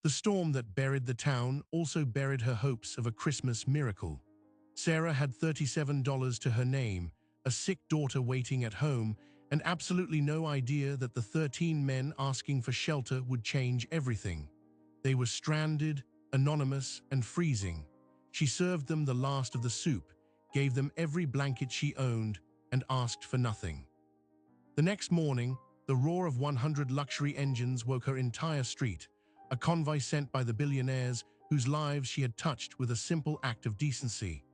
The storm that buried the town also buried her hopes of a Christmas miracle. Sarah had $37 to her name, a sick daughter waiting at home, and absolutely no idea that the 13 men asking for shelter would change everything. They were stranded, anonymous, and freezing. She served them the last of the soup, gave them every blanket she owned, and asked for nothing. The next morning, the roar of 100 luxury engines woke her entire street, a convoy sent by the billionaires whose lives she had touched with a simple act of decency.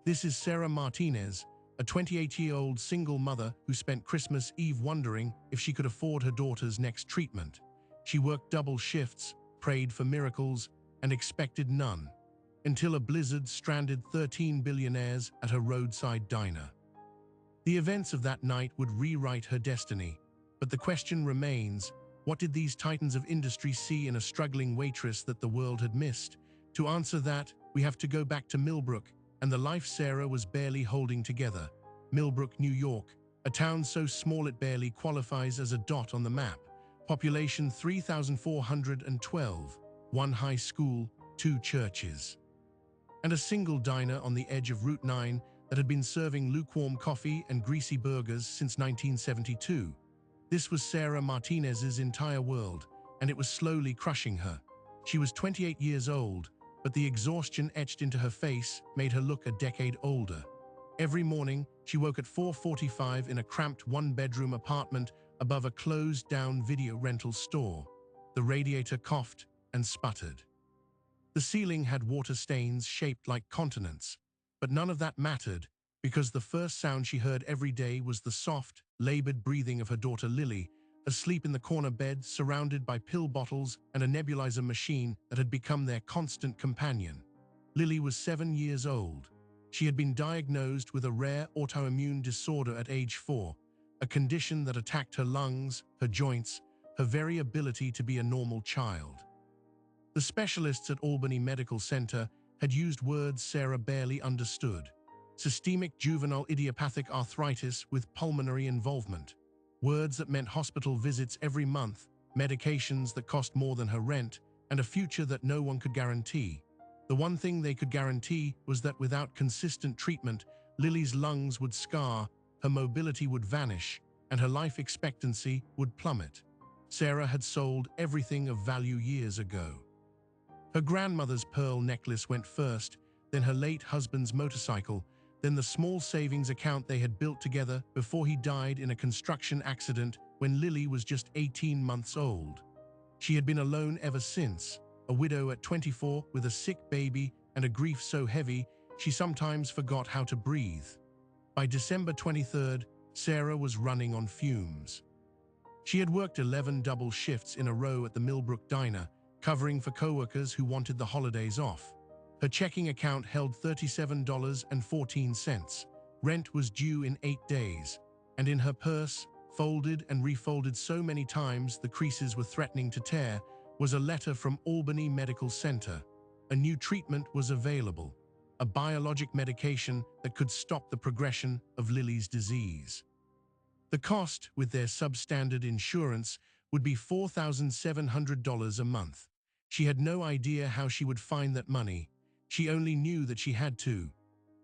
This is Sarah Martinez, a 28-year-old single mother who spent Christmas Eve wondering if she could afford her daughter's next treatment. She worked double shifts, prayed for miracles, and expected none, until a blizzard stranded 13 billionaires at her roadside diner. The events of that night would rewrite her destiny, but the question remains, what did these titans of industry see in a struggling waitress that the world had missed? To answer that, we have to go back to Millbrook and the life Sarah was barely holding together. Millbrook, New York, a town so small it barely qualifies as a dot on the map. Population 3,412, one high school, 2 churches, and a single diner on the edge of Route 9 that had been serving lukewarm coffee and greasy burgers since 1972. This was Sarah Martinez's entire world, and it was slowly crushing her. She was 28 years old, but the exhaustion etched into her face made her look a decade older. Every morning, she woke at 4:45 in a cramped one-bedroom apartment above a closed-down video rental store. The radiator coughed and sputtered. The ceiling had water stains shaped like continents, but none of that mattered because the first sound she heard every day was the soft, labored breathing of her daughter Lily, asleep in the corner bed surrounded by pill bottles and a nebulizer machine that had become their constant companion. Lily was 7 years old. She had been diagnosed with a rare autoimmune disorder at age 4, a condition that attacked her lungs, her joints, her very ability to be a normal child. The specialists at Albany Medical Center had used words Sarah barely understood. Systemic juvenile idiopathic arthritis with pulmonary involvement. Words that meant hospital visits every month, medications that cost more than her rent, and a future that no one could guarantee. The one thing they could guarantee was that without consistent treatment, Lily's lungs would scar, her mobility would vanish, and her life expectancy would plummet. Sarah had sold everything of value years ago. Her grandmother's pearl necklace went first, then her late husband's motorcycle, then the small savings account they had built together before he died in a construction accident when Lily was just 18 months old. She had been alone ever since, a widow at 24 with a sick baby and a grief so heavy she sometimes forgot how to breathe. By December 23rd, Sarah was running on fumes. She had worked 11 double shifts in a row at the Millbrook Diner, covering for coworkers who wanted the holidays off. Her checking account held $37.14. Rent was due in 8 days, and in her purse, folded and refolded so many times the creases were threatening to tear, was a letter from Albany Medical Center. A new treatment was available, a biologic medication that could stop the progression of Lily's disease. The cost, with their substandard insurance, would be $4,700 a month. She had no idea how she would find that money. She only knew that she had to.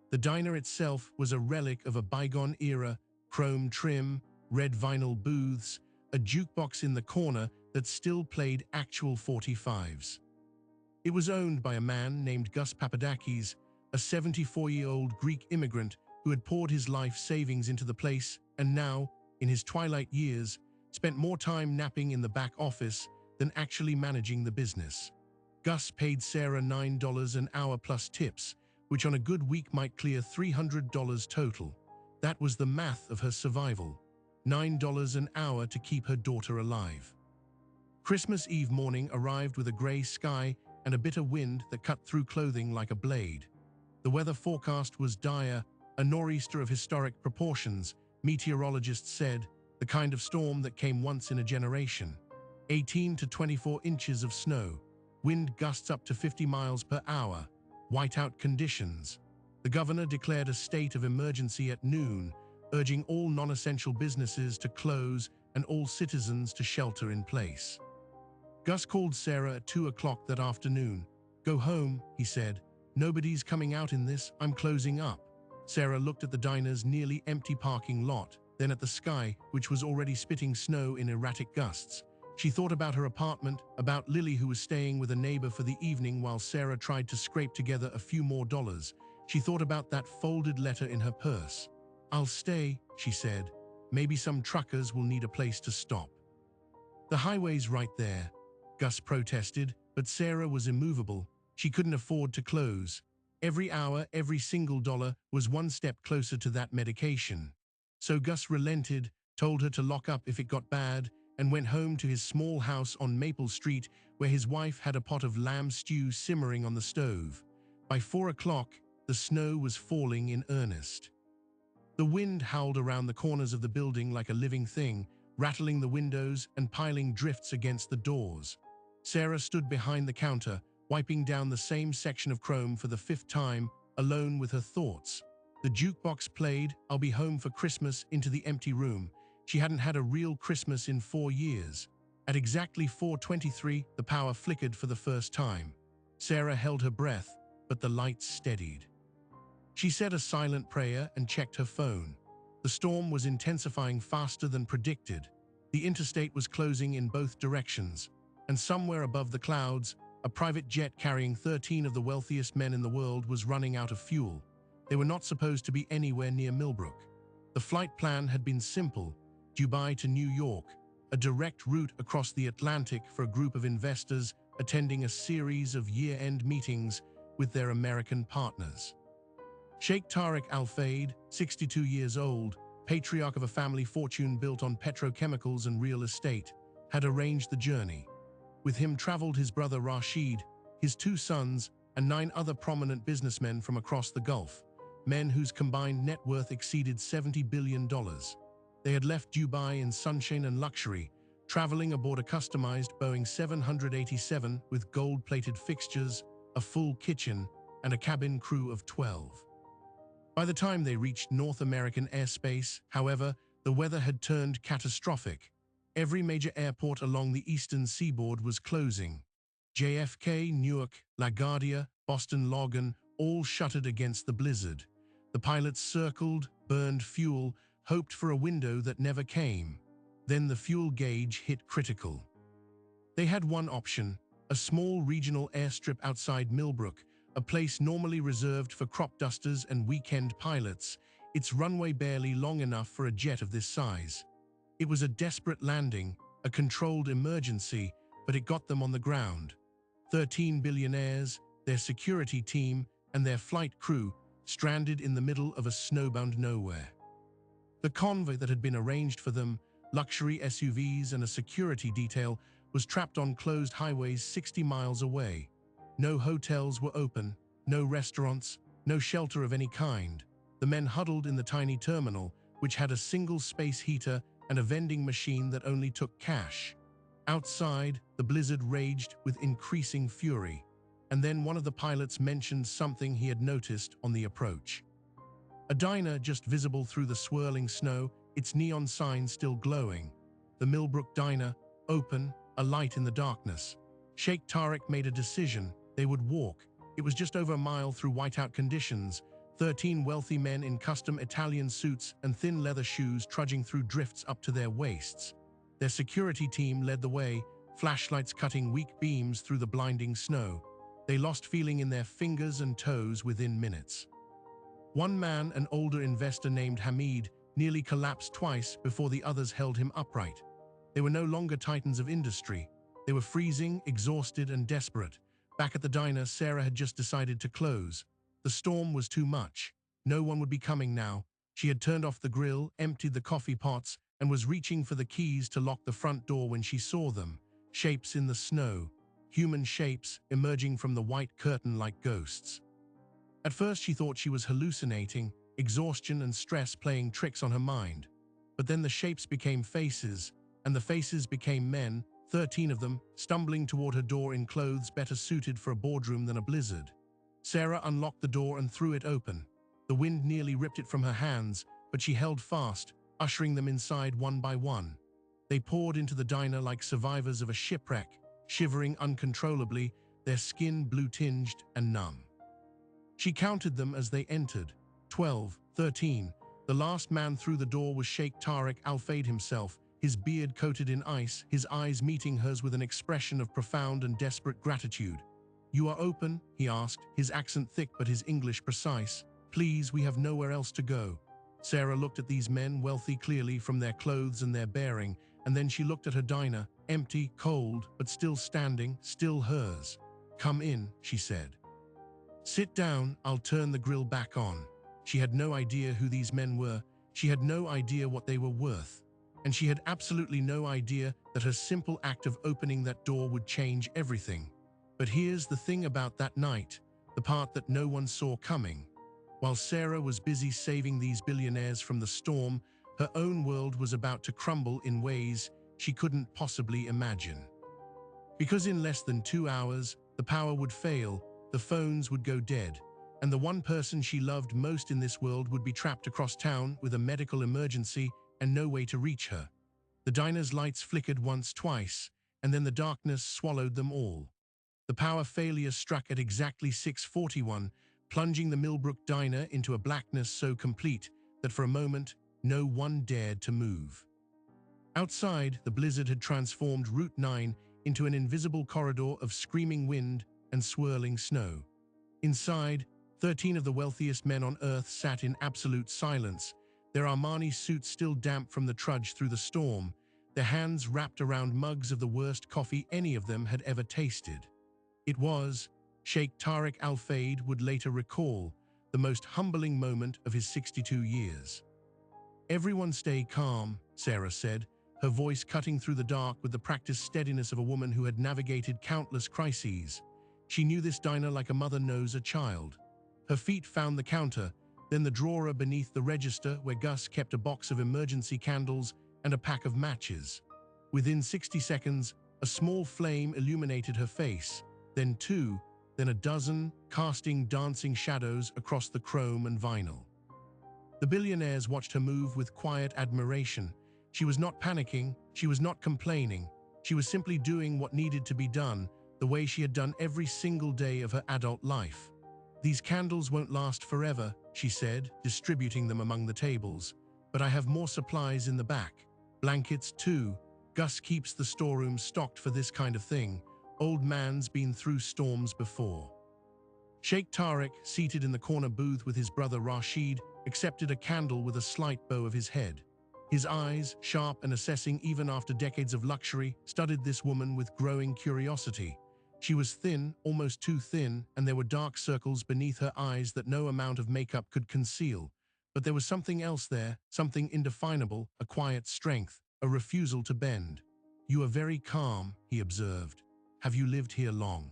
The diner itself was a relic of a bygone era, chrome trim, red vinyl booths, a jukebox in the corner that still played actual 45s. It was owned by a man named Gus Papadakis, a 74-year-old Greek immigrant who had poured his life savings into the place and now, in his twilight years, spent more time napping in the back office than actually managing the business. Gus paid Sarah $9 an hour plus tips, which on a good week might clear $300 total. That was the math of her survival. $9 an hour to keep her daughter alive. Christmas Eve morning arrived with a gray sky and a bitter wind that cut through clothing like a blade. The weather forecast was dire, a nor'easter of historic proportions, meteorologists said, the kind of storm that came once in a generation. 18 to 24 inches of snow, wind gusts up to 50 miles per hour, whiteout conditions. The governor declared a state of emergency at noon, urging all non-essential businesses to close and all citizens to shelter in place. Gus called Sarah at 2 o'clock that afternoon. "Go home," he said. "Nobody's coming out in this, I'm closing up." Sarah looked at the diner's nearly empty parking lot, then at the sky, which was already spitting snow in erratic gusts. She thought about her apartment, about Lily, who was staying with a neighbor for the evening while Sarah tried to scrape together a few more dollars. She thought about that folded letter in her purse. "I'll stay," she said. "Maybe some truckers will need a place to stop." "The highway's right there," Gus protested, but Sarah was immovable. She couldn't afford to close. Every hour, every single dollar was one step closer to that medication. So Gus relented, told her to lock up if it got bad, and went home to his small house on Maple Street, where his wife had a pot of lamb stew simmering on the stove. By 4 o'clock, the snow was falling in earnest. The wind howled around the corners of the building like a living thing, rattling the windows and piling drifts against the doors. Sarah stood behind the counter, wiping down the same section of chrome for the 5th time, alone with her thoughts. The jukebox played "I'll Be Home for Christmas" into the empty room. She hadn't had a real Christmas in 4 years. At exactly 4:23, the power flickered for the first time. Sarah held her breath, but the lights steadied. She said a silent prayer and checked her phone. The storm was intensifying faster than predicted. The interstate was closing in both directions, and somewhere above the clouds, a private jet carrying 13 of the wealthiest men in the world was running out of fuel. They were not supposed to be anywhere near Millbrook. The flight plan had been simple: Dubai to New York, a direct route across the Atlantic for a group of investors attending a series of year-end meetings with their American partners. Sheikh Tariq Al Fayed, 62 years old, patriarch of a family fortune built on petrochemicals and real estate, had arranged the journey. With him traveled his brother Rashid, his 2 sons, and 9 other prominent businessmen from across the Gulf, men whose combined net worth exceeded $70 billion. They had left Dubai in sunshine and luxury, traveling aboard a customized Boeing 787 with gold-plated fixtures, a full kitchen, and a cabin crew of 12. By the time they reached North American airspace, however, the weather had turned catastrophic. Every major airport along the eastern seaboard was closing. JFK, Newark, LaGuardia, Boston Logan, all shuttered against the blizzard. The pilots circled, burned fuel, hoped for a window that never came. Then the fuel gauge hit critical. They had one option: a small regional airstrip outside Millbrook, a place normally reserved for crop dusters and weekend pilots, its runway barely long enough for a jet of this size. It was a desperate landing, a controlled emergency, but it got them on the ground. 13 billionaires, their security team, and their flight crew stranded in the middle of a snowbound nowhere. The convoy that had been arranged for them, luxury SUVs and a security detail, was trapped on closed highways 60 miles away. No hotels were open, no restaurants, no shelter of any kind. The men huddled in the tiny terminal, which had a single space heater and a vending machine that only took cash. Outside, the blizzard raged with increasing fury, and then one of the pilots mentioned something he had noticed on the approach. A diner just visible through the swirling snow, its neon sign still glowing. The Millbrook Diner, open, a light in the darkness. Sheikh Tariq made a decision: they would walk. It was just over a mile through whiteout conditions, 13 wealthy men in custom Italian suits and thin leather shoes trudging through drifts up to their waists. Their security team led the way, flashlights cutting weak beams through the blinding snow. They lost feeling in their fingers and toes within minutes. One man, an older investor named Hamid, nearly collapsed twice before the others held him upright. They were no longer titans of industry. They were freezing, exhausted, and desperate. Back at the diner, Sarah had just decided to close. The storm was too much. No one would be coming now. She had turned off the grill, emptied the coffee pots, and was reaching for the keys to lock the front door when she saw them. Shapes in the snow. Human shapes emerging from the white curtain like ghosts. At first she thought she was hallucinating, exhaustion and stress playing tricks on her mind. But then the shapes became faces, and the faces became men, 13 of them, stumbling toward her door in clothes better suited for a boardroom than a blizzard. Sarah unlocked the door and threw it open. The wind nearly ripped it from her hands, but she held fast, ushering them inside one by one. They poured into the diner like survivors of a shipwreck, shivering uncontrollably, their skin blue-tinged and numb. She counted them as they entered. 12, 13. The last man through the door was Sheikh Tariq Al-Fayed himself, his beard coated in ice, his eyes meeting hers with an expression of profound and desperate gratitude. "You are open?" he asked, his accent thick but his English precise. "Please, we have nowhere else to go." Sarah looked at these men, wealthy clearly from their clothes and their bearing, and then she looked at her diner, empty, cold, but still standing, still hers. "Come in," she said. "Sit down, I'll turn the grill back on." She had no idea who these men were, she had no idea what they were worth, and she had absolutely no idea that her simple act of opening that door would change everything. But here's the thing about that night, the part that no one saw coming. While Sarah was busy saving these billionaires from the storm, her own world was about to crumble in ways she couldn't possibly imagine. Because in less than 2 hours, the power would fail, the phones would go dead, and the one person she loved most in this world would be trapped across town with a medical emergency and no way to reach her. The diner's lights flickered once, twice, and then the darkness swallowed them all. The power failure struck at exactly 6:41, plunging the Millbrook diner into a blackness so complete that for a moment, no one dared to move. Outside, the blizzard had transformed Route 9 into an invisible corridor of screaming wind and swirling snow. Inside, 13 of the wealthiest men on Earth sat in absolute silence, their Armani suits still damp from the trudge through the storm, their hands wrapped around mugs of the worst coffee any of them had ever tasted. It was, Sheikh Tariq Al-Fayed would later recall, the most humbling moment of his 62 years. "Everyone stay calm," Sarah said, her voice cutting through the dark with the practiced steadiness of a woman who had navigated countless crises. She knew this diner like a mother knows a child. Her feet found the counter, then the drawer beneath the register where Gus kept a box of emergency candles and a pack of matches. Within 60 seconds, a small flame illuminated her face, then two, then a dozen, casting dancing shadows across the chrome and vinyl. The billionaires watched her move with quiet admiration. She was not panicking, she was not complaining, she was simply doing what needed to be done, the way she had done every single day of her adult life. "These candles won't last forever," she said, distributing them among the tables. "But I have more supplies in the back. Blankets too. Gus keeps the storeroom stocked for this kind of thing. Old man's been through storms before." Sheikh Tariq, seated in the corner booth with his brother Rashid, accepted a candle with a slight bow of his head. His eyes, sharp and assessing even after decades of luxury, studied this woman with growing curiosity. She was thin, almost too thin, and there were dark circles beneath her eyes that no amount of makeup could conceal. But there was something else there, something indefinable, a quiet strength, a refusal to bend. "You are very calm," he observed. "Have you lived here long?"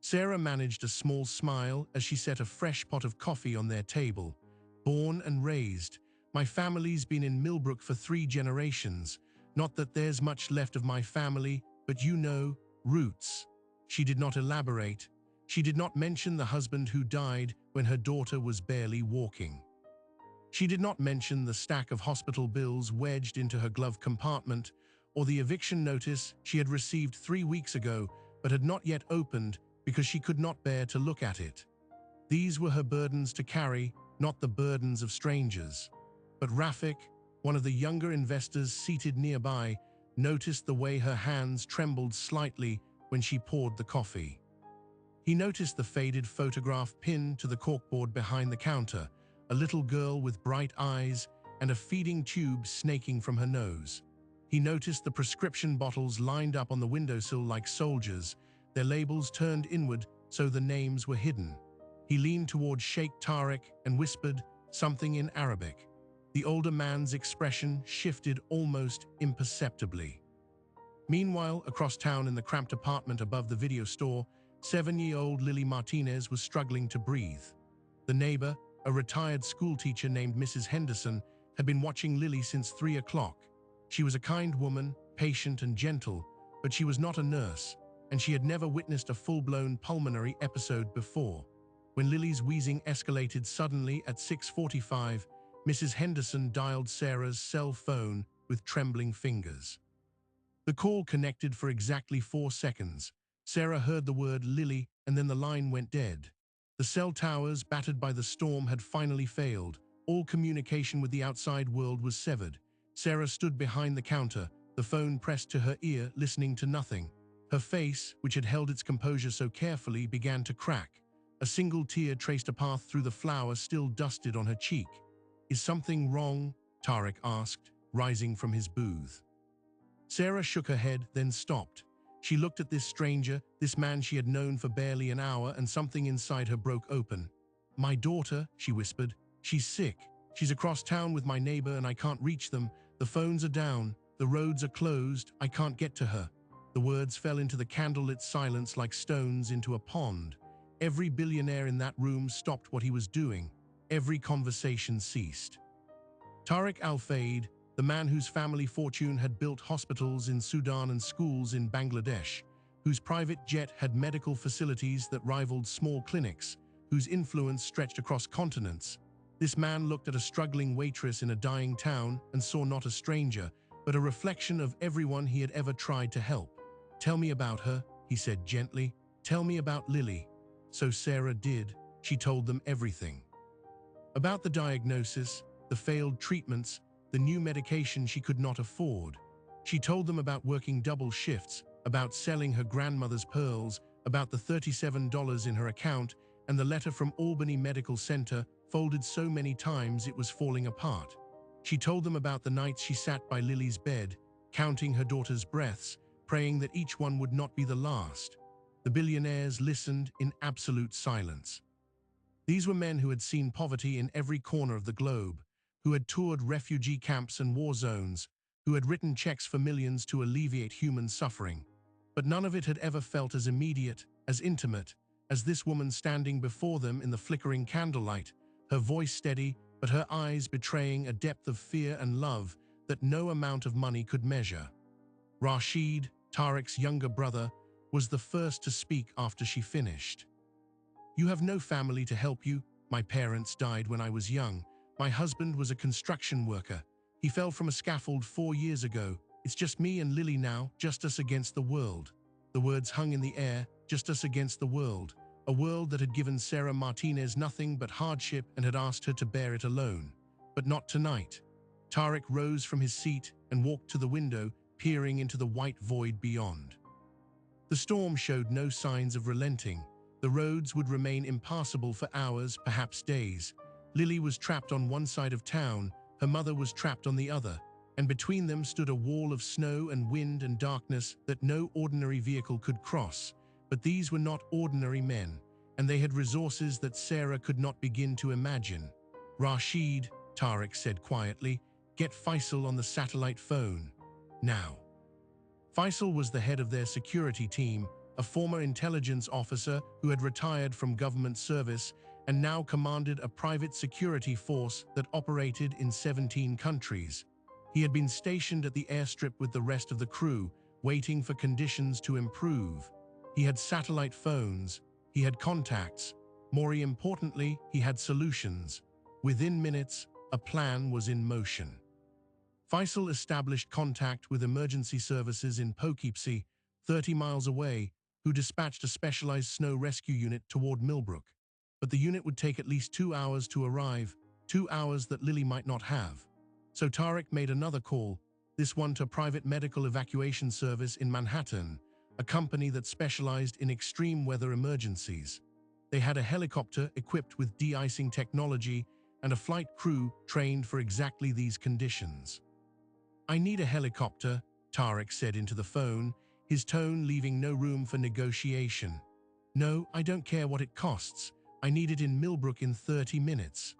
Sarah managed a small smile as she set a fresh pot of coffee on their table. "Born and raised. My family's been in Millbrook for 3 generations. Not that there's much left of my family, but you know, roots." She did not elaborate. She did not mention the husband who died when her daughter was barely walking. She did not mention the stack of hospital bills wedged into her glove compartment, or the eviction notice she had received 3 weeks ago but had not yet opened because she could not bear to look at it. These were her burdens to carry, not the burdens of strangers. But Rafik, one of the younger investors seated nearby, noticed the way her hands trembled slightly when she poured the coffee. He noticed the faded photograph pinned to the corkboard behind the counter, a little girl with bright eyes and a feeding tube snaking from her nose. He noticed the prescription bottles lined up on the windowsill like soldiers, their labels turned inward so the names were hidden. He leaned toward Sheikh Tariq and whispered something in Arabic. The older man's expression shifted almost imperceptibly. Meanwhile, across town in the cramped apartment above the video store, 7-year-old Lily Martinez was struggling to breathe. The neighbor, a retired schoolteacher named Mrs. Henderson, had been watching Lily since 3 o'clock. She was a kind woman, patient and gentle, but she was not a nurse, and she had never witnessed a full-blown pulmonary episode before. When Lily's wheezing escalated suddenly at 6:45, Mrs. Henderson dialed Sarah's cell phone with trembling fingers. The call connected for exactly 4 seconds. Sarah heard the word Lily, and then the line went dead. The cell towers, battered by the storm, had finally failed. All communication with the outside world was severed. Sarah stood behind the counter, the phone pressed to her ear, listening to nothing. Her face, which had held its composure so carefully, began to crack. A single tear traced a path through the flour still dusted on her cheek. "Is something wrong?" Tarek asked, rising from his booth. Sarah shook her head, then stopped. She looked at this stranger, this man she had known for barely an hour, and something inside her broke open. "My daughter," she whispered. "She's sick. She's across town with my neighbor and I can't reach them. The phones are down. The roads are closed. I can't get to her." The words fell into the candlelit silence like stones into a pond. Every billionaire in that room stopped what he was doing. Every conversation ceased. Tariq Al-Fayed, the man whose family fortune had built hospitals in Sudan and schools in Bangladesh, whose private jet had medical facilities that rivaled small clinics, whose influence stretched across continents. This man looked at a struggling waitress in a dying town and saw not a stranger, but a reflection of everyone he had ever tried to help. "Tell me about her," he said gently. "Tell me about Lily." So Sarah did. She told them everything. About the diagnosis, the failed treatments, the new medication she could not afford. She told them about working double shifts, about selling her grandmother's pearls, about the $37 in her account, and the letter from Albany Medical Center, folded so many times it was falling apart. She told them about the nights she sat by Lily's bed, counting her daughter's breaths, praying that each one would not be the last. The billionaires listened in absolute silence. These were men who had seen poverty in every corner of the globe, who had toured refugee camps and war zones, who had written checks for millions to alleviate human suffering. But none of it had ever felt as immediate, as intimate, as this woman standing before them in the flickering candlelight, her voice steady, but her eyes betraying a depth of fear and love that no amount of money could measure. Rashid, Tariq's younger brother, was the first to speak after she finished. "You have no family to help you. My parents died when I was young. My husband was a construction worker. He fell from a scaffold 4 years ago. It's just me and Lily now, just us against the world." The words hung in the air, just us against the world. A world that had given Sarah Martinez nothing but hardship and had asked her to bear it alone. But not tonight. Tariq rose from his seat and walked to the window, peering into the white void beyond. The storm showed no signs of relenting. The roads would remain impassable for hours, perhaps days. Lily was trapped on one side of town, her mother was trapped on the other, and between them stood a wall of snow and wind and darkness that no ordinary vehicle could cross. But these were not ordinary men, and they had resources that Sarah could not begin to imagine. "Rashid," Tariq said quietly, "get Faisal on the satellite phone. Now." Faisal was the head of their security team, a former intelligence officer who had retired from government service and now commanded a private security force that operated in 17 countries. He had been stationed at the airstrip with the rest of the crew, waiting for conditions to improve. He had satellite phones, he had contacts. More importantly, he had solutions. Within minutes, a plan was in motion. Faisal established contact with emergency services in Poughkeepsie, 30 miles away, who dispatched a specialized snow rescue unit toward Millbrook. But the unit would take at least 2 hours to arrive, 2 hours that Lily might not have. So Tariq made another call, this one to Private Medical Evacuation Service in Manhattan, a company that specialized in extreme weather emergencies. They had a helicopter equipped with de-icing technology and a flight crew trained for exactly these conditions. "I need a helicopter," Tariq said into the phone, his tone leaving no room for negotiation. "No, I don't care what it costs. I need it in Millbrook in 30 minutes.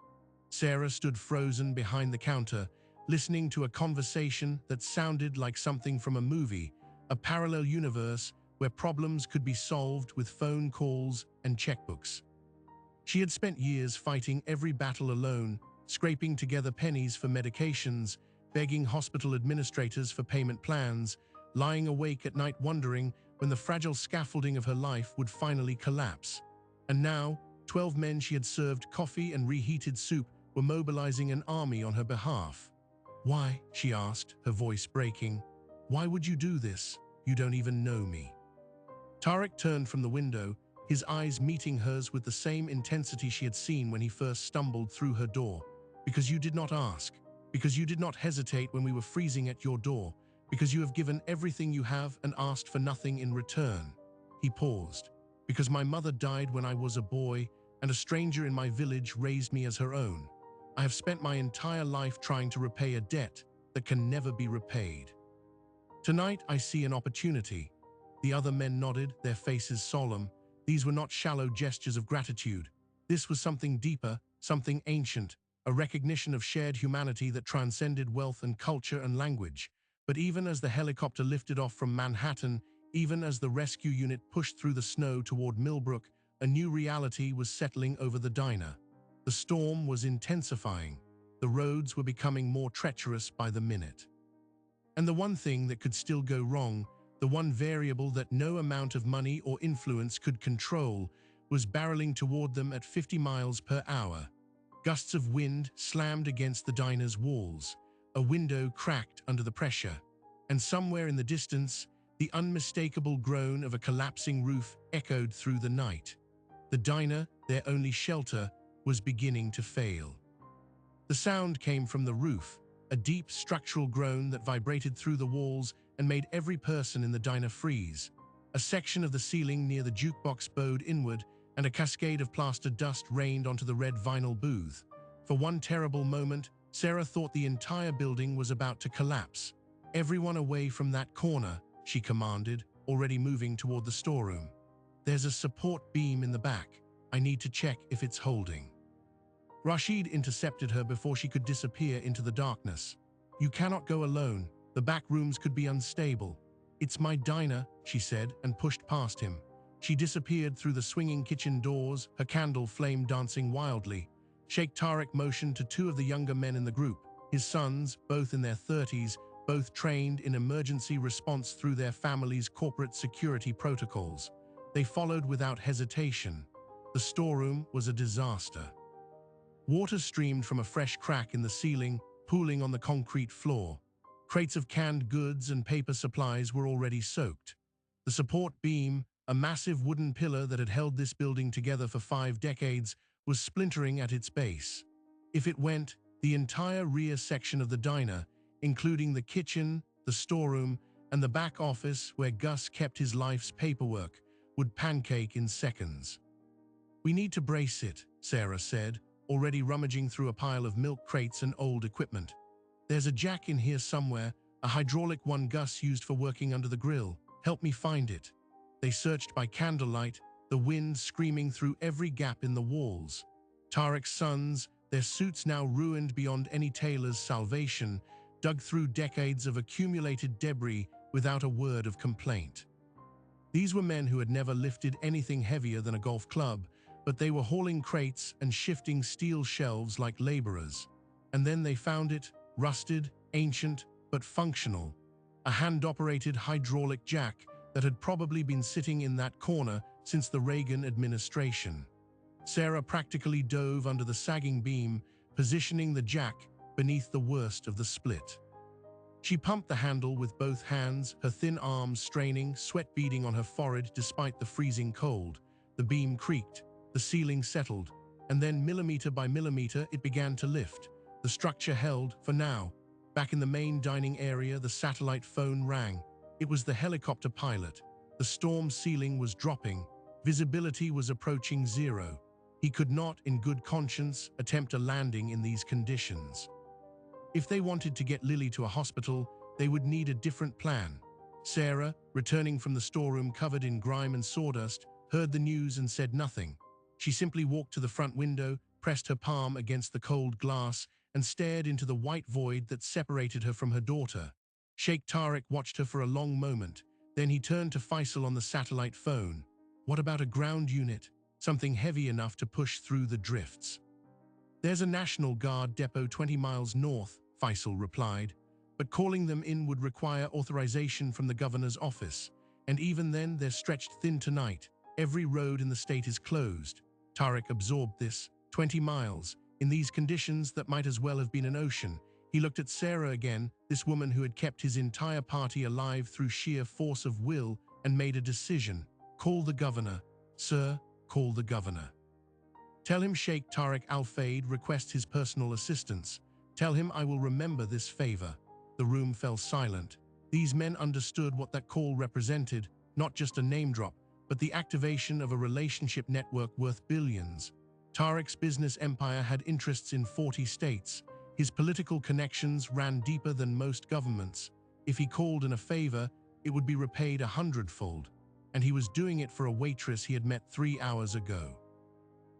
Sarah stood frozen behind the counter, listening to a conversation that sounded like something from a movie, a parallel universe where problems could be solved with phone calls and checkbooks. She had spent years fighting every battle alone, scraping together pennies for medications, begging hospital administrators for payment plans, lying awake at night wondering when the fragile scaffolding of her life would finally collapse. And now, 12 men she had served coffee and reheated soup were mobilizing an army on her behalf. "Why?" she asked, her voice breaking. Why would you do this? You don't even know me." Tarek turned from the window, his eyes meeting hers with the same intensity she had seen when he first stumbled through her door. "Because you did not ask. Because you did not hesitate when we were freezing at your door. Because you have given everything you have and asked for nothing in return." He paused. "Because my mother died when I was a boy, and a stranger in my village raised me as her own. I have spent my entire life trying to repay a debt that can never be repaid. Tonight I see an opportunity." The other men nodded, their faces solemn. These were not shallow gestures of gratitude. This was something deeper, something ancient, a recognition of shared humanity that transcended wealth and culture and language. But even as the helicopter lifted off from Manhattan, even as the rescue unit pushed through the snow toward Millbrook, a new reality was settling over the diner. The storm was intensifying. The roads were becoming more treacherous by the minute. And the one thing that could still go wrong, the one variable that no amount of money or influence could control, was barreling toward them at 50 miles per hour. Gusts of wind slammed against the diner's walls. A window cracked under the pressure. And somewhere in the distance, the unmistakable groan of a collapsing roof echoed through the night. The diner, their only shelter, was beginning to fail. The sound came from the roof, a deep structural groan that vibrated through the walls and made every person in the diner freeze. A section of the ceiling near the jukebox bowed inward, and a cascade of plaster dust rained onto the red vinyl booth. For one terrible moment, Sarah thought the entire building was about to collapse. "Everyone away from that corner," she commanded, already moving toward the storeroom. "There's a support beam in the back. I need to check if it's holding." Rashid intercepted her before she could disappear into the darkness. "You cannot go alone. The back rooms could be unstable." "It's my diner," she said, and pushed past him. She disappeared through the swinging kitchen doors, her candle flame dancing wildly. Sheikh Tariq motioned to two of the younger men in the group, his sons, both in their 30s, both trained in emergency response through their family's corporate security protocols. They followed without hesitation. The storeroom was a disaster. Water streamed from a fresh crack in the ceiling, pooling on the concrete floor. Crates of canned goods and paper supplies were already soaked. The support beam, a massive wooden pillar that had held this building together for 5 decades, was splintering at its base. If it went, the entire rear section of the diner, including the kitchen, the storeroom, and the back office where Gus kept his life's paperwork, would pancake in seconds. "We need to brace it," Sarah said, already rummaging through a pile of milk crates and old equipment. "There's a jack in here somewhere, a hydraulic one Gus used for working under the grill. Help me find it." They searched by candlelight, the wind screaming through every gap in the walls. Tariq's sons, their suits now ruined beyond any tailor's salvation, dug through decades of accumulated debris without a word of complaint. These were men who had never lifted anything heavier than a golf club, but they were hauling crates and shifting steel shelves like laborers. And then they found it, rusted, ancient, but functional. A hand-operated hydraulic jack that had probably been sitting in that corner since the Reagan administration. Sarah practically dove under the sagging beam, positioning the jack beneath the worst of the split. She pumped the handle with both hands, her thin arms straining, sweat beading on her forehead despite the freezing cold. The beam creaked, the ceiling settled, and then millimeter by millimeter it began to lift. The structure held, for now. Back in the main dining area, the satellite phone rang. It was the helicopter pilot. The storm ceiling was dropping. Visibility was approaching zero. He could not, in good conscience, attempt a landing in these conditions. If they wanted to get Lily to a hospital, they would need a different plan. Sarah, returning from the storeroom covered in grime and sawdust, heard the news and said nothing. She simply walked to the front window, pressed her palm against the cold glass, and stared into the white void that separated her from her daughter. Sheikh Tariq watched her for a long moment. Then he turned to Faisal on the satellite phone. "What about a ground unit? Something heavy enough to push through the drifts?" "There's a National Guard depot 20 miles north," Faisal replied. "But calling them in would require authorization from the governor's office. And even then, they're stretched thin tonight. Every road in the state is closed." Tariq absorbed this. 20 miles. In these conditions that might as well have been an ocean. He looked at Sarah again, this woman who had kept his entire party alive through sheer force of will, and made a decision. Call the governor. Sir, call the governor. Tell him Sheikh Tariq Al-Fayed requests his personal assistance. Tell him I will remember this favor. The room fell silent. These men understood what that call represented, not just a name drop, but the activation of a relationship network worth billions. Tariq's business empire had interests in 40 states. His political connections ran deeper than most governments. If he called in a favor, it would be repaid 100-fold. And he was doing it for a waitress he had met 3 hours ago.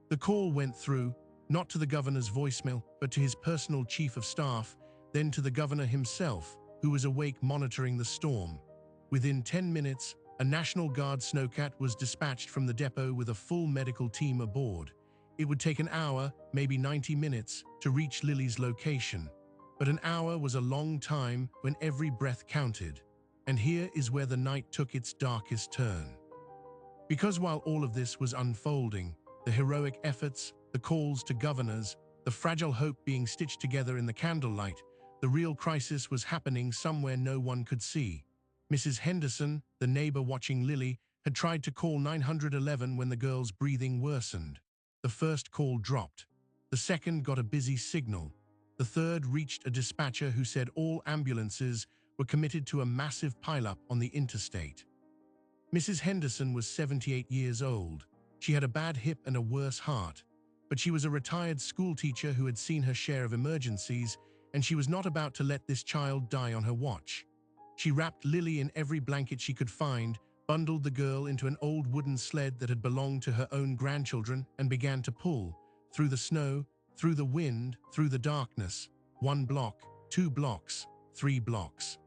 The call went through, not to the governor's voicemail, but to his personal chief of staff, then to the governor himself, who was awake monitoring the storm. Within 10 minutes, a National Guard snowcat was dispatched from the depot with a full medical team aboard. It would take an hour, maybe 90 minutes, to reach Lily's location. But an hour was a long time when every breath counted. And here is where the night took its darkest turn. Because while all of this was unfolding, the heroic efforts, the calls to governors, the fragile hope being stitched together in the candlelight, the real crisis was happening somewhere no one could see. Mrs. Henderson, the neighbor watching Lily, had tried to call 911 when the girl's breathing worsened. The first call dropped. The second got a busy signal. The third reached a dispatcher who said all ambulances were committed to a massive pileup on the interstate. Mrs. Henderson was 78 years old. She had a bad hip and a worse heart, but she was a retired schoolteacher who had seen her share of emergencies, and she was not about to let this child die on her watch. She wrapped Lily in every blanket she could find, bundled the girl into an old wooden sled that had belonged to her own grandchildren, and began to pull, through the snow, through the wind, through the darkness, 1 block, 2 blocks, 3 blocks,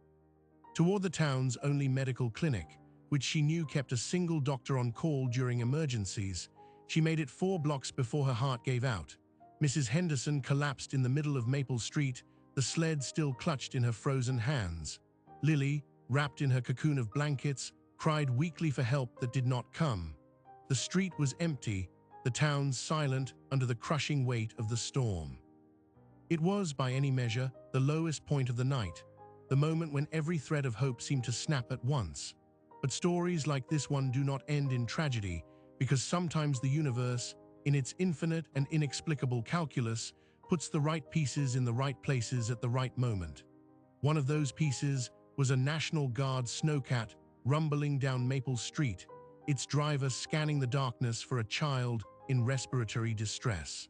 toward the town's only medical clinic, which she knew kept a single doctor on call during emergencies. She made it 4 blocks before her heart gave out. Mrs. Henderson collapsed in the middle of Maple Street, the sled still clutched in her frozen hands. Lily, wrapped in her cocoon of blankets, cried weakly for help that did not come. The street was empty, the town silent under the crushing weight of the storm. It was, by any measure, the lowest point of the night, the moment when every thread of hope seemed to snap at once. But stories like this one do not end in tragedy, because sometimes the universe, in its infinite and inexplicable calculus, puts the right pieces in the right places at the right moment. One of those pieces was a National Guard snowcat rumbling down Maple Street, its driver scanning the darkness for a child in respiratory distress.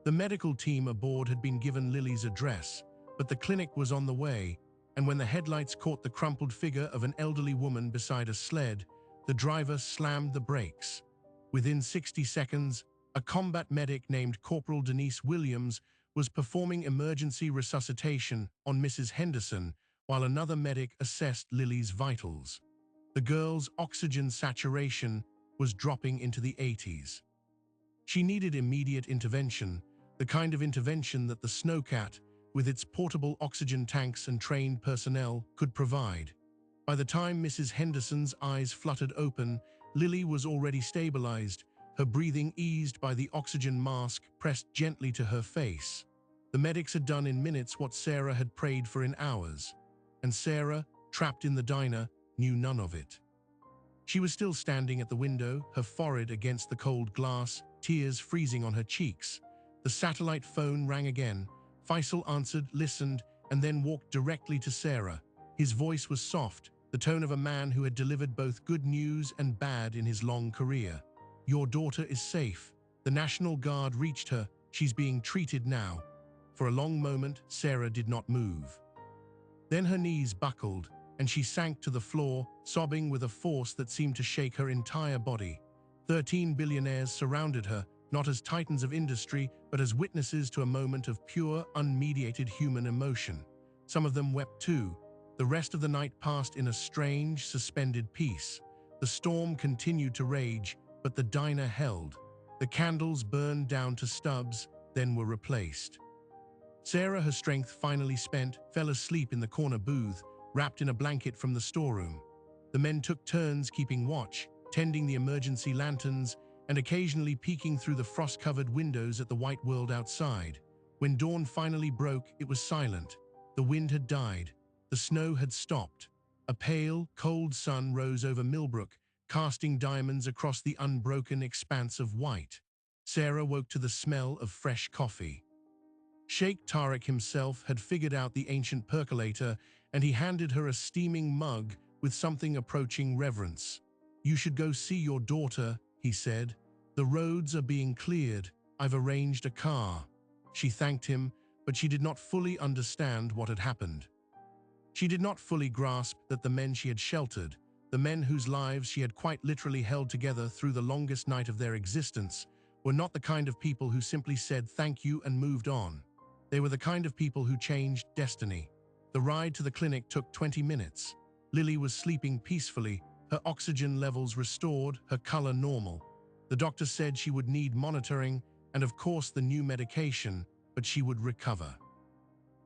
The medical team aboard had been given Lily's address, but the clinic was on the way, and when the headlights caught the crumpled figure of an elderly woman beside a sled, the driver slammed the brakes. Within 60 seconds, a combat medic named Corporal Denise Williams was performing emergency resuscitation on Mrs. Henderson, while another medic assessed Lily's vitals. The girl's oxygen saturation was dropping into the 80s. She needed immediate intervention, the kind of intervention that the snowcat, with its portable oxygen tanks and trained personnel, could provide. By the time Mrs. Henderson's eyes fluttered open, Lily was already stabilized, her breathing eased by the oxygen mask pressed gently to her face. The medics had done in minutes what Sarah had prayed for in hours. And Sarah, trapped in the diner, knew none of it. She was still standing at the window, her forehead against the cold glass, tears freezing on her cheeks. The satellite phone rang again. Faisal answered, listened, and then walked directly to Sarah. His voice was soft, the tone of a man who had delivered both good news and bad in his long career. Your daughter is safe. The National Guard reached her. She's being treated now. For a long moment, Sarah did not move. Then her knees buckled, and she sank to the floor, sobbing with a force that seemed to shake her entire body. 13 billionaires surrounded her, not as titans of industry, but as witnesses to a moment of pure, unmediated human emotion. Some of them wept too. The rest of the night passed in a strange, suspended peace. The storm continued to rage, but the diner held. The candles burned down to stubs, then were replaced. Sarah, her strength finally spent, fell asleep in the corner booth, wrapped in a blanket from the storeroom. The men took turns keeping watch, tending the emergency lanterns, and occasionally peeking through the frost-covered windows at the white world outside. When dawn finally broke, it was silent. The wind had died. The snow had stopped. A pale, cold sun rose over Millbrook, casting diamonds across the unbroken expanse of white. Sarah woke to the smell of fresh coffee. Sheikh Tariq himself had figured out the ancient percolator, and he handed her a steaming mug with something approaching reverence. "You should go see your daughter," he said. "The roads are being cleared. I've arranged a car." She thanked him, but she did not fully understand what had happened. She did not fully grasp that the men she had sheltered, the men whose lives she had quite literally held together through the longest night of their existence, were not the kind of people who simply said thank you and moved on. They were the kind of people who changed destiny. The ride to the clinic took 20 minutes. Lily was sleeping peacefully, her oxygen levels restored, her color normal. The doctor said she would need monitoring and of course the new medication, but she would recover.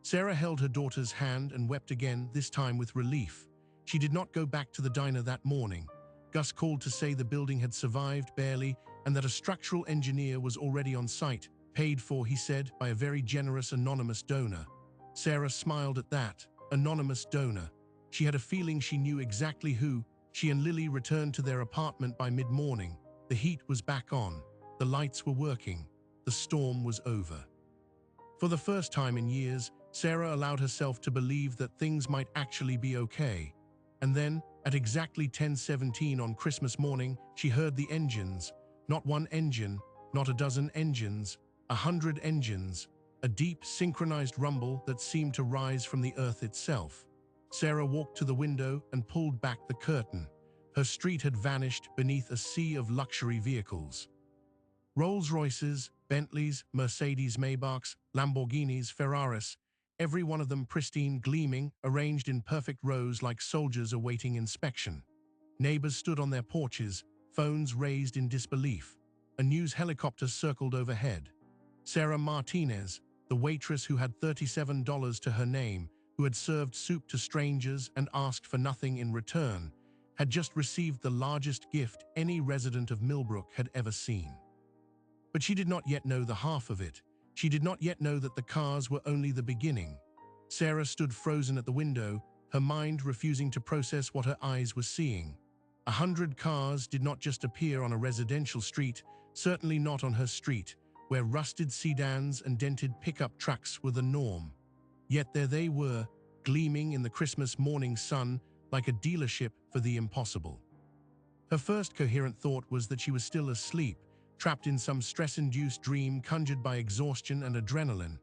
Sarah held her daughter's hand and wept again, this time with relief. She did not go back to the diner that morning. Gus called to say the building had survived barely and that a structural engineer was already on site, paid for, he said, by a very generous anonymous donor. Sarah smiled at that. Anonymous donor. She had a feeling she knew exactly who. She and Lily returned to their apartment by mid-morning. The heat was back on. The lights were working. The storm was over. For the first time in years, Sarah allowed herself to believe that things might actually be okay. And then, at exactly 10:17 on Christmas morning, she heard the engines. Not one engine, not a dozen engines, 100 engines, a deep, synchronized rumble that seemed to rise from the earth itself. Sarah walked to the window and pulled back the curtain. Her street had vanished beneath a sea of luxury vehicles. Rolls-Royces, Bentleys, Mercedes Maybachs, Lamborghinis, Ferraris, every one of them pristine, gleaming, arranged in perfect rows like soldiers awaiting inspection. Neighbors stood on their porches, phones raised in disbelief. A news helicopter circled overhead. Sarah Martinez, the waitress who had $37 to her name, who had served soup to strangers and asked for nothing in return, had just received the largest gift any resident of Millbrook had ever seen. But she did not yet know the half of it. She did not yet know that the cars were only the beginning. Sarah stood frozen at the window, her mind refusing to process what her eyes were seeing. 100 cars did not just appear on a residential street, certainly not on her street, where rusted sedans and dented pickup trucks were the norm. Yet there they were, gleaming in the Christmas morning sun like a dealership for the impossible. Her first coherent thought was that she was still asleep, trapped in some stress-induced dream conjured by exhaustion and adrenaline.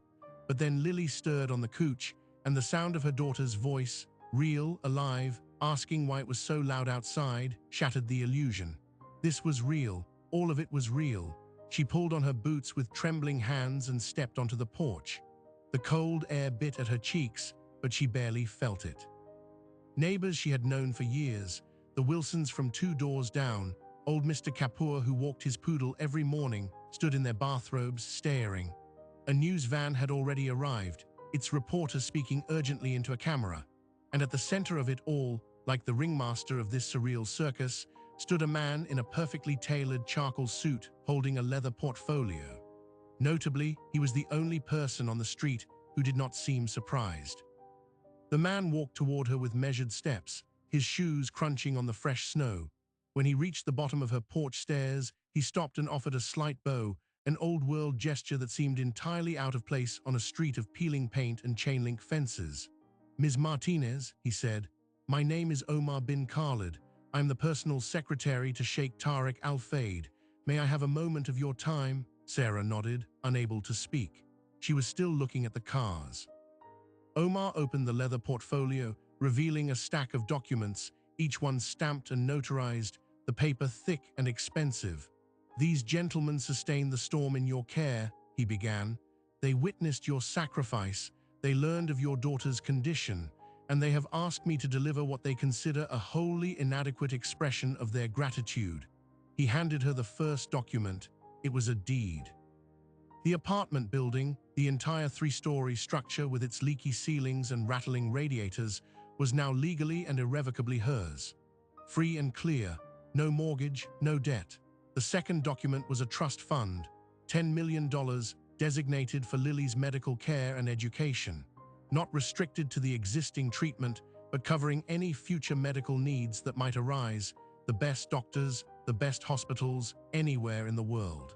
But then Lily stirred on the couch, and the sound of her daughter's voice, real, alive, asking why it was so loud outside, shattered the illusion. This was real. All of it was real. She pulled on her boots with trembling hands and stepped onto the porch. The cold air bit at her cheeks, but she barely felt it. Neighbors she had known for years, the Wilsons from 2 doors down, old Mr. Kapoor, who walked his poodle every morning, stood in their bathrobes, staring. A news van had already arrived, its reporter speaking urgently into a camera. And at the center of it all, like the ringmaster of this surreal circus, stood a man in a perfectly tailored charcoal suit holding a leather portfolio. Notably, he was the only person on the street who did not seem surprised. The man walked toward her with measured steps, his shoes crunching on the fresh snow. When he reached the bottom of her porch stairs, he stopped and offered a slight bow, an old-world gesture that seemed entirely out of place on a street of peeling paint and chain-link fences. "Ms. Martinez," he said, "my name is Omar bin Khalid. I am the personal secretary to Sheikh Tariq Al Fayed. May I have a moment of your time?" Sarah nodded, unable to speak. She was still looking at the cars. Omar opened the leather portfolio, revealing a stack of documents, each one stamped and notarized, the paper thick and expensive. "These gentlemen sustained the storm in your care," he began. "They witnessed your sacrifice, they learned of your daughter's condition, and they have asked me to deliver what they consider a wholly inadequate expression of their gratitude." He handed her the first document. It was a deed. The apartment building, the entire 3-story structure with its leaky ceilings and rattling radiators, was now legally and irrevocably hers. Free and clear, no mortgage, no debt. The second document was a trust fund, $10 million, designated for Lily's medical care and education, not restricted to the existing treatment, but covering any future medical needs that might arise, the best doctors, the best hospitals, anywhere in the world.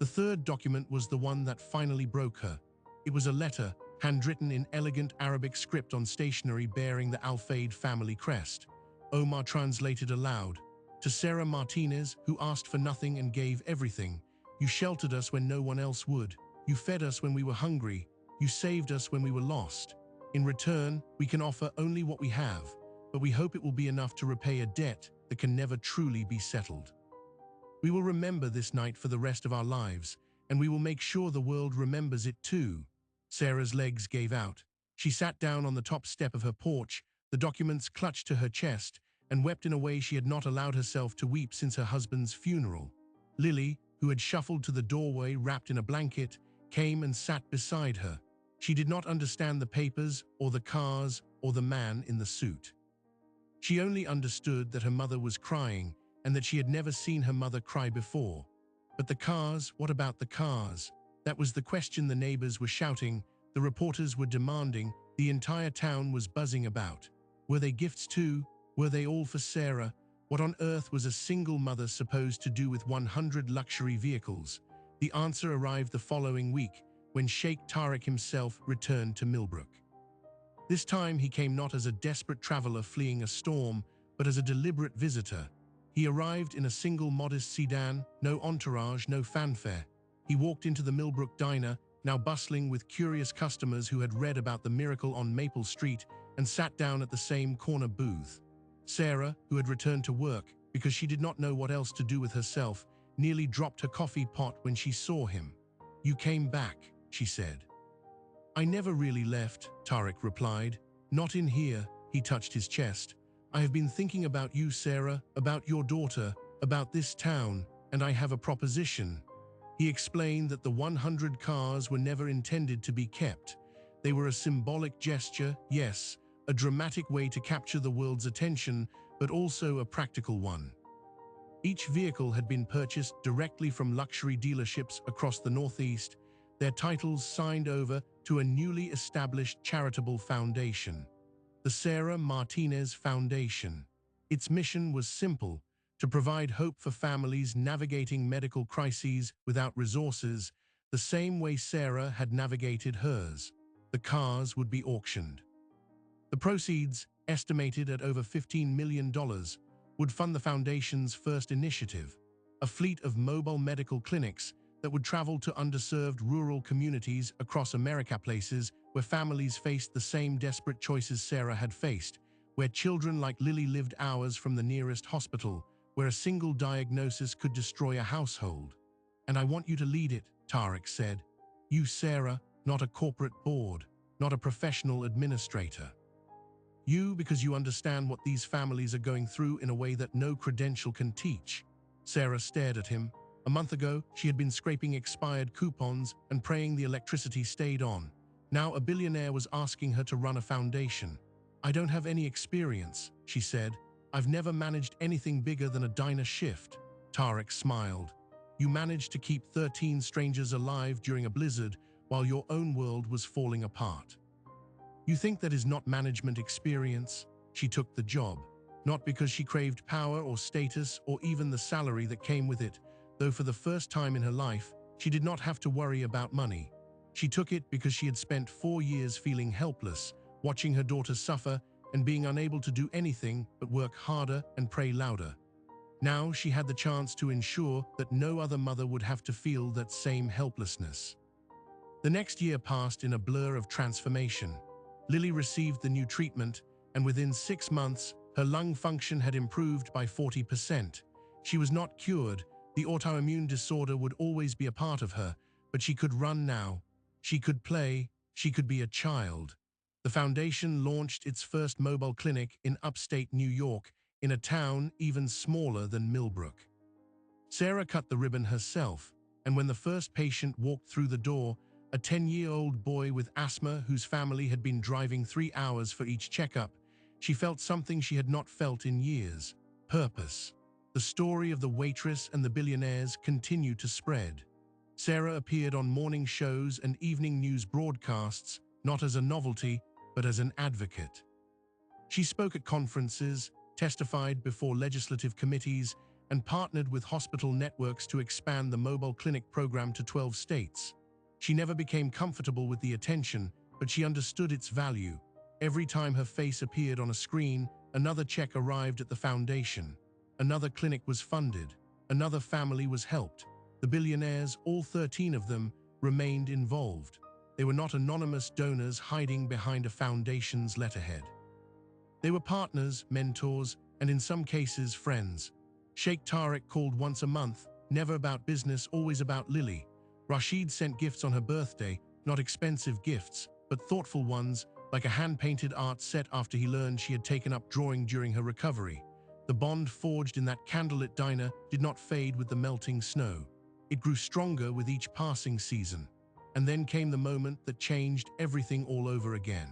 The third document was the one that finally broke her. It was a letter, handwritten in elegant Arabic script on stationery bearing the Al-Fayed family crest. Omar translated aloud. To Sarah Martinez, who asked for nothing and gave everything. You sheltered us when no one else would. You fed us when we were hungry. You saved us when we were lost. In return, we can offer only what we have, but we hope it will be enough to repay a debt that can never truly be settled. We will remember this night for the rest of our lives, and we will make sure the world remembers it too. Sarah's legs gave out. She sat down on the top step of her porch, the documents clutched to her chest, and wept in a way she had not allowed herself to weep since her husband's funeral. Lily, who had shuffled to the doorway wrapped in a blanket, came and sat beside her. She did not understand the papers, or the cars, or the man in the suit. She only understood that her mother was crying, and that she had never seen her mother cry before. But the cars, what about the cars? That was the question the neighbors were shouting, the reporters were demanding, the entire town was buzzing about. Were they gifts too? Were they all for Sarah? What on earth was a single mother supposed to do with 100 luxury vehicles? The answer arrived the following week, when Sheikh Tariq himself returned to Millbrook. This time he came not as a desperate traveler fleeing a storm, but as a deliberate visitor. He arrived in a single modest sedan, no entourage, no fanfare. He walked into the Millbrook diner, now bustling with curious customers who had read about the miracle on Maple Street, and sat down at the same corner booth. Sarah, who had returned to work because she did not know what else to do with herself, nearly dropped her coffee pot when she saw him. "You came back," she said. "I never really left," Tariq replied. "Not in here," he touched his chest. "I have been thinking about you, Sarah, about your daughter, about this town, and I have a proposition." He explained that the 100 cars were never intended to be kept. They were a symbolic gesture, yes, a dramatic way to capture the world's attention, but also a practical one. Each vehicle had been purchased directly from luxury dealerships across the Northeast, their titles signed over to a newly established charitable foundation, the Sarah Martinez Foundation. Its mission was simple: to provide hope for families navigating medical crises without resources, the same way Sarah had navigated hers. The cars would be auctioned. The proceeds, estimated at over $15 million, would fund the foundation's first initiative, a fleet of mobile medical clinics that would travel to underserved rural communities across America, places where families faced the same desperate choices Sarah had faced, where children like Lily lived hours from the nearest hospital, where a single diagnosis could destroy a household. "And I want you to lead it," Tariq said. "You, Sarah, not a corporate board, not a professional administrator. You, because you understand what these families are going through in a way that no credential can teach." Sarah stared at him. A month ago, she had been scraping expired coupons and praying the electricity stayed on. Now a billionaire was asking her to run a foundation. "I don't have any experience," she said. "I've never managed anything bigger than a diner shift." Tariq smiled. "You managed to keep 13 strangers alive during a blizzard while your own world was falling apart. You think that is not management experience?" She took the job, not because she craved power or status or even the salary that came with it, though for the first time in her life, she did not have to worry about money. She took it because she had spent 4 years feeling helpless, watching her daughter suffer and being unable to do anything but work harder and pray louder. Now she had the chance to ensure that no other mother would have to feel that same helplessness. The next year passed in a blur of transformation. Lily received the new treatment, and within 6 months, her lung function had improved by 40%. She was not cured. The autoimmune disorder would always be a part of her, but she could run now. She could play. She could be a child. The foundation launched its first mobile clinic in upstate New York, in a town even smaller than Millbrook. Sarah cut the ribbon herself, and when the first patient walked through the door, a 10-year-old boy with asthma whose family had been driving 3 hours for each checkup, she felt something she had not felt in years: purpose. The story of the Waitress and the Billionaires continued to spread. Sarah appeared on morning shows and evening news broadcasts, not as a novelty, but as an advocate. She spoke at conferences, testified before legislative committees, and partnered with hospital networks to expand the mobile clinic program to 12 states. She never became comfortable with the attention, but she understood its value. Every time her face appeared on a screen, another check arrived at the foundation. Another clinic was funded. Another family was helped. The billionaires, all 13 of them, remained involved. They were not anonymous donors hiding behind a foundation's letterhead. They were partners, mentors, and in some cases, friends. Sheikh Tariq called once a month, never about business, always about Lily. Rashid sent gifts on her birthday, not expensive gifts, but thoughtful ones, like a hand-painted art set after he learned she had taken up drawing during her recovery. The bond forged in that candlelit diner did not fade with the melting snow. It grew stronger with each passing season. And then came the moment that changed everything all over again.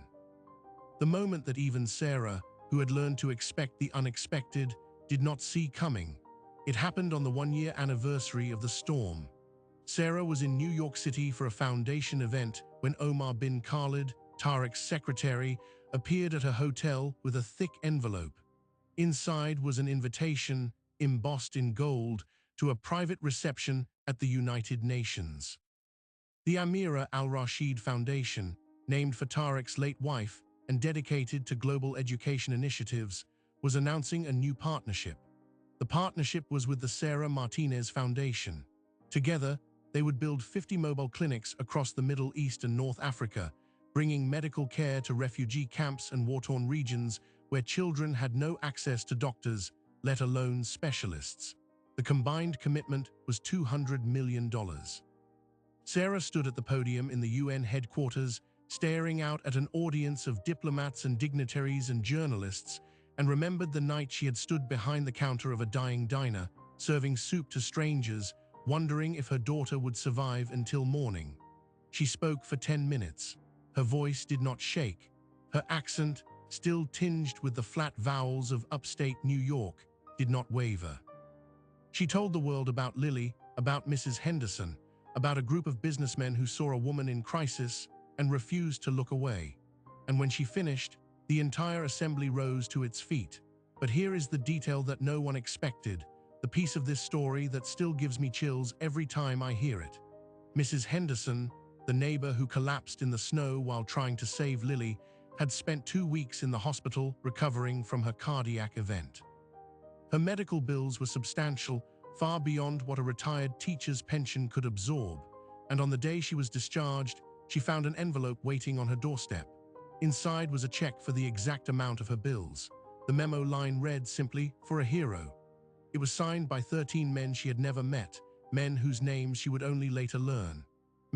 The moment that even Sarah, who had learned to expect the unexpected, did not see coming. It happened on the one-year anniversary of the storm. Sarah was in New York City for a foundation event when Omar bin Khalid, Tariq's secretary, appeared at her hotel with a thick envelope. Inside was an invitation, embossed in gold, to a private reception at the United Nations. The Amira Al-Rashid Foundation, named for Tariq's late wife and dedicated to global education initiatives, was announcing a new partnership. The partnership was with the Sarah Martinez Foundation. Together, they would build 50 mobile clinics across the Middle East and North Africa, bringing medical care to refugee camps and war-torn regions where children had no access to doctors, let alone specialists. The combined commitment was $200 million. Sarah stood at the podium in the UN headquarters, staring out at an audience of diplomats and dignitaries and journalists, and remembered the night she had stood behind the counter of a dying diner, serving soup to strangers, wondering if her daughter would survive until morning. She spoke for 10 minutes. Her voice did not shake. Her accent, still tinged with the flat vowels of upstate New York, did not waver. She told the world about Lily, about Mrs. Henderson, about a group of businessmen who saw a woman in crisis and refused to look away. And when she finished, the entire assembly rose to its feet. But here is the detail that no one expected, the piece of this story that still gives me chills every time I hear it. Mrs. Henderson, the neighbor who collapsed in the snow while trying to save Lily, had spent 2 weeks in the hospital recovering from her cardiac event. Her medical bills were substantial, far beyond what a retired teacher's pension could absorb, and on the day she was discharged, she found an envelope waiting on her doorstep. Inside was a check for the exact amount of her bills. The memo line read simply, "For a hero." It was signed by 13 men she had never met, men whose names she would only later learn.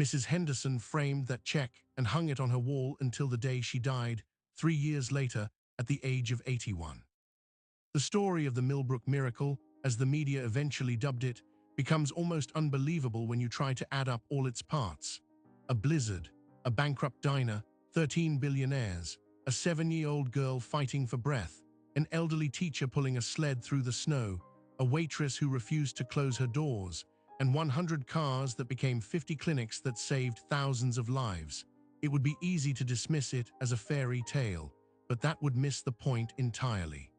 Mrs. Henderson framed that check and hung it on her wall until the day she died, 3 years later, at the age of 81. The story of the Millbrook Miracle, as the media eventually dubbed it, becomes almost unbelievable when you try to add up all its parts. A blizzard, a bankrupt diner, 13 billionaires, a 7-year-old girl fighting for breath, an elderly teacher pulling a sled through the snow, a waitress who refused to close her doors, and 100 cars that became 50 clinics that saved thousands of lives. It would be easy to dismiss it as a fairy tale, but that would miss the point entirely.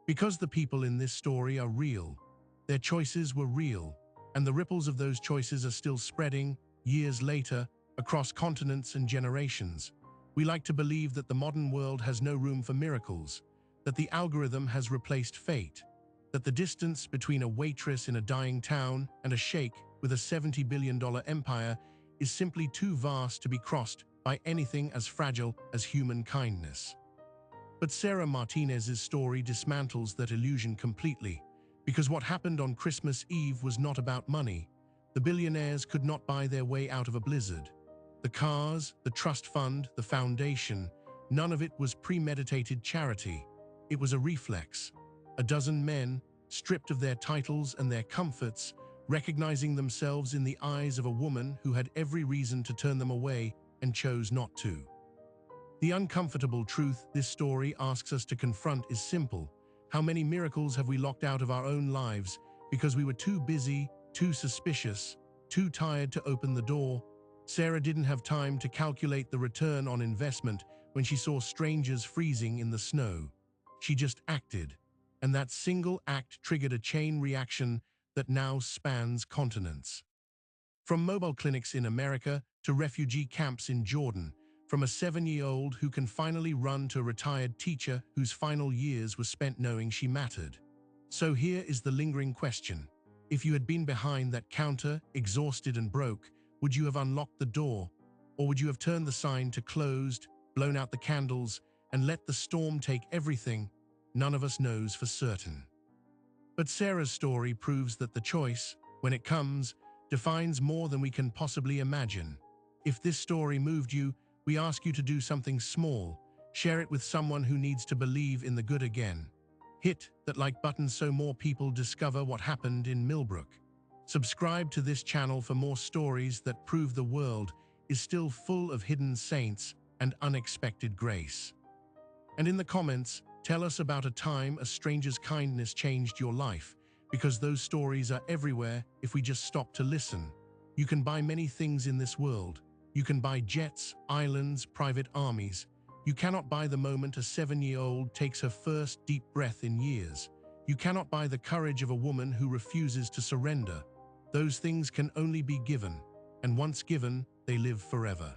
Because the people in this story are real, their choices were real, and the ripples of those choices are still spreading, years later, across continents and generations. We like to believe that the modern world has no room for miracles, that the algorithm has replaced fate, that the distance between a waitress in a dying town and a sheikh with a $70 billion empire is simply too vast to be crossed by anything as fragile as human kindness. But Sarah Martinez's story dismantles that illusion completely, because what happened on Christmas Eve was not about money. The billionaires could not buy their way out of a blizzard. The cars, the trust fund, the foundation, none of it was premeditated charity. It was a reflex. A dozen men, stripped of their titles and their comforts, recognizing themselves in the eyes of a woman who had every reason to turn them away and chose not to. The uncomfortable truth this story asks us to confront is simple. How many miracles have we locked out of our own lives because we were too busy, too suspicious, too tired to open the door. Sarah didn't have time to calculate the return on investment when she saw strangers freezing in the snow. She just acted, and that single act triggered a chain reaction that now spans continents. From mobile clinics in America to refugee camps in Jordan, from a 7-year-old who can finally run to a retired teacher whose final years were spent knowing she mattered. So here is the lingering question. If you had been behind that counter, exhausted and broke, would you have unlocked the door? Or would you have turned the sign to closed, blown out the candles, and let the storm take everything? None of us knows for certain. But Sarah's story proves that the choice, when it comes, defines more than we can possibly imagine. If this story moved you, we ask you to do something small. Share it with someone who needs to believe in the good again. Hit that like button so more people discover what happened in Millbrook. Subscribe to this channel for more stories that prove the world is still full of hidden saints and unexpected grace. And in the comments, tell us about a time a stranger's kindness changed your life, because those stories are everywhere if we just stop to listen. You can buy many things in this world. You can buy jets, islands, private armies. You cannot buy the moment a 7-year-old takes her first deep breath in years. You cannot buy the courage of a woman who refuses to surrender. Those things can only be given, and once given, they live forever.